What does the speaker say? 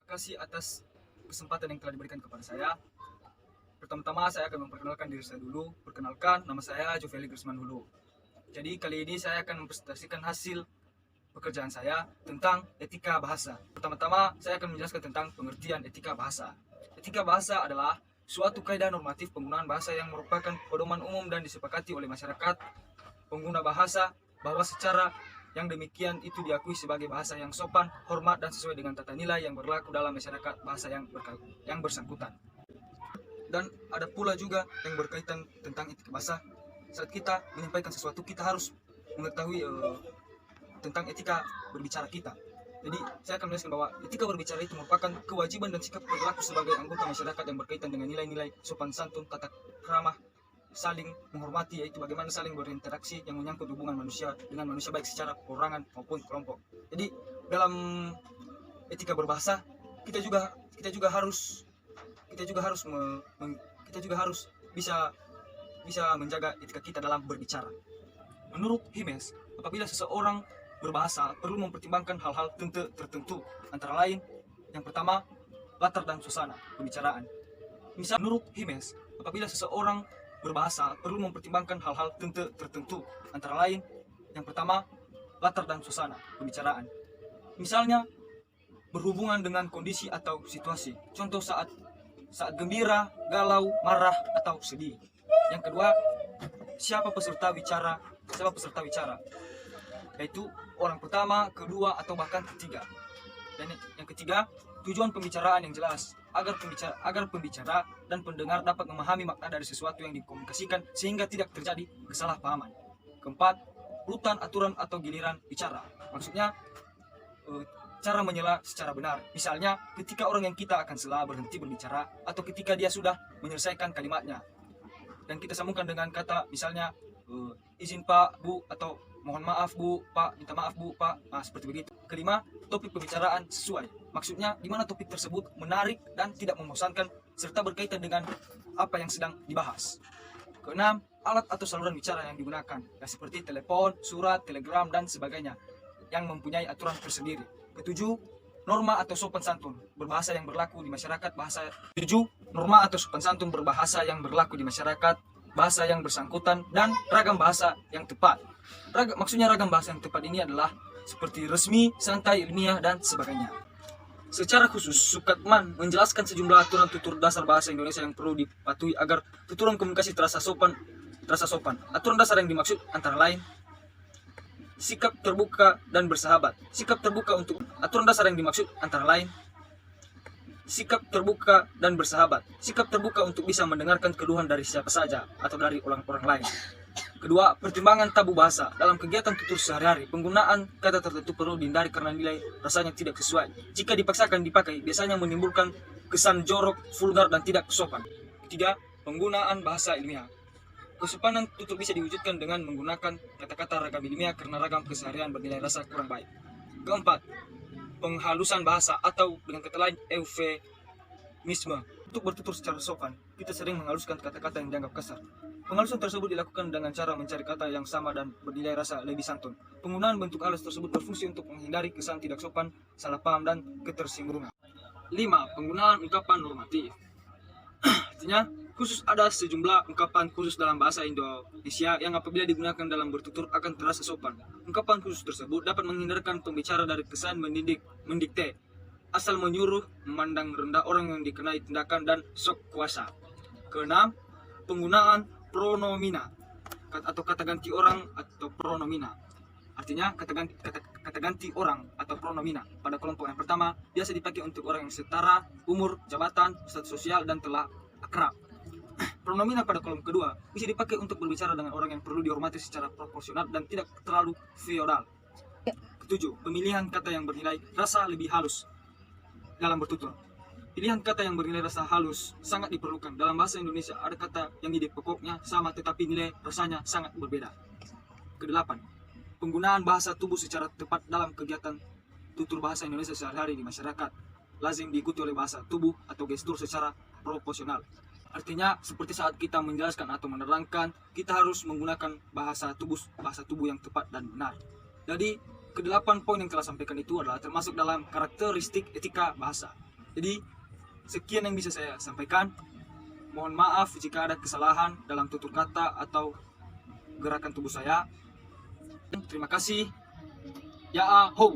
kasih atas kesempatan yang telah diberikan kepada saya. Pertama-tama saya akan memperkenalkan diri saya dulu. Perkenalkan, nama saya Joveli Grisman dulu. Jadi kali ini saya akan mempresentasikan hasil pekerjaan saya tentang etika bahasa. Pertama-tama saya akan menjelaskan tentang pengertian etika bahasa. Etika bahasa adalah suatu kaidah normatif penggunaan bahasa yang merupakan pedoman umum dan disepakati oleh masyarakat pengguna bahasa bahwa secara yang demikian itu diakui sebagai bahasa yang sopan, hormat, dan sesuai dengan tata nilai yang berlaku dalam masyarakat bahasa yang bersangkutan. Dan ada pula juga yang berkaitan tentang etika bahasa. Saat kita menyampaikan sesuatu, kita harus mengetahui tentang etika berbicara kita. Jadi saya akan menjelaskan bahwa etika berbicara itu merupakan kewajiban dan sikap berlaku sebagai anggota masyarakat yang berkaitan dengan nilai-nilai sopan santun, tata krama, saling menghormati, yaitu bagaimana saling berinteraksi yang menyangkut hubungan manusia dengan manusia baik secara perorangan maupun kelompok. Jadi dalam etika berbahasa kita juga harus bisa menjaga etika kita dalam berbicara. Menurut Himes, apabila seseorang berbahasa perlu mempertimbangkan hal-hal tertentu, antara lain yang pertama latar dan suasana pembicaraan. Menurut Himes, apabila seseorang berbahasa perlu mempertimbangkan hal-hal tertentu, antara lain yang pertama latar dan suasana pembicaraan. Misalnya berhubungan dengan kondisi atau situasi. Contoh saat gembira, galau, marah, atau sedih. Yang kedua, siapa peserta bicara, yaitu orang pertama, kedua, atau bahkan ketiga. Dan yang ketiga, tujuan pembicaraan yang jelas agar pembicara dan pendengar dapat memahami makna dari sesuatu yang dikomunikasikan sehingga tidak terjadi kesalahpahaman. Keempat, urutan, aturan, atau giliran bicara. Maksudnya cara menyela secara benar. Misalnya ketika orang yang kita akan sela berhenti berbicara atau ketika dia sudah menyelesaikan kalimatnya. Dan kita sambungkan dengan kata misalnya izin Pak, Bu, atau mohon maaf Bu, Pak, minta maaf Bu, Pak. Nah, seperti begitu. Kelima, topik pembicaraan sesuai. Maksudnya di mana topik tersebut menarik dan tidak membosankan serta berkaitan dengan apa yang sedang dibahas. Keenam, alat atau saluran bicara yang digunakan, seperti telepon, surat, telegram, dan sebagainya yang mempunyai aturan tersendiri. Ketujuh, norma atau sopan santun berbahasa yang berlaku di masyarakat berbahasa yang berlaku di masyarakat bahasa yang bersangkutan dan ragam bahasa yang tepat. Maksudnya ragam bahasa yang tepat ini adalah seperti resmi, santai, ilmiah, dan sebagainya. Secara khusus, Sukatman menjelaskan sejumlah aturan tutur dasar bahasa Indonesia yang perlu dipatuhi agar tuturan komunikasi terasa sopan. Aturan dasar yang dimaksud antara lain sikap terbuka dan bersahabat. Aturan dasar yang dimaksud antara lain sikap terbuka dan bersahabat. Sikap terbuka untuk bisa mendengarkan keluhan dari siapa saja atau dari orang-orang lain. Kedua, pertimbangan tabu bahasa. Dalam kegiatan tutur sehari-hari, penggunaan kata tertentu perlu dihindari karena nilai rasanya tidak sesuai. Jika dipaksakan dipakai, biasanya menimbulkan kesan jorok, vulgar, dan tidak sopan. Ketiga, penggunaan bahasa ilmiah. Kesopanan tutur bisa diwujudkan dengan menggunakan kata-kata ragam ilmiah karena ragam keseharian bernilai rasa kurang baik. Keempat, penghalusan bahasa atau dengan kata lain eufemisme. Untuk bertutur secara sopan, kita sering menghaluskan kata-kata yang dianggap kasar. Penghalusan tersebut dilakukan dengan cara mencari kata yang sama dan bernilai rasa lebih santun. Penggunaan bentuk halus tersebut berfungsi untuk menghindari kesan tidak sopan, salah paham, dan ketersinggungan. 5. Penggunaan ungkapan normatif. Artinya, ada sejumlah ungkapan khusus dalam bahasa Indonesia yang apabila digunakan dalam bertutur akan terasa sopan. Ungkapan khusus tersebut dapat menghindarkan pembicara dari kesan mendikte, asal menyuruh, memandang rendah orang yang dikenai tindakan, dan sok kuasa. Keenam, penggunaan pronomina atau kata ganti orang atau pronomina. Artinya kata ganti orang atau pronomina pada kelompok yang pertama biasa dipakai untuk orang yang setara umur, jabatan, status sosial, dan telah akrab. Pronomina pada kolom kedua bisa dipakai untuk berbicara dengan orang yang perlu dihormati secara proporsional dan tidak terlalu feodal. Ketujuh, pemilihan kata yang bernilai rasa lebih halus dalam bertutur. Pilihan kata yang bernilai rasa halus sangat diperlukan. Dalam bahasa Indonesia ada kata yang ide pokoknya sama tetapi nilai rasanya sangat berbeda. Kedelapan, penggunaan bahasa tubuh secara tepat dalam kegiatan tutur bahasa Indonesia sehari-hari di masyarakat lazim diikuti oleh bahasa tubuh atau gestur secara proporsional. Artinya seperti saat kita menjelaskan atau menerangkan, kita harus menggunakan bahasa tubuh yang tepat dan benar. Jadi, ke-8 poin yang telah sampaikan itu adalah termasuk dalam karakteristik etika bahasa. Jadi sekian yang bisa saya sampaikan. Mohon maaf jika ada kesalahan dalam tutur kata atau gerakan tubuh saya. Terima kasih. Ya, ho.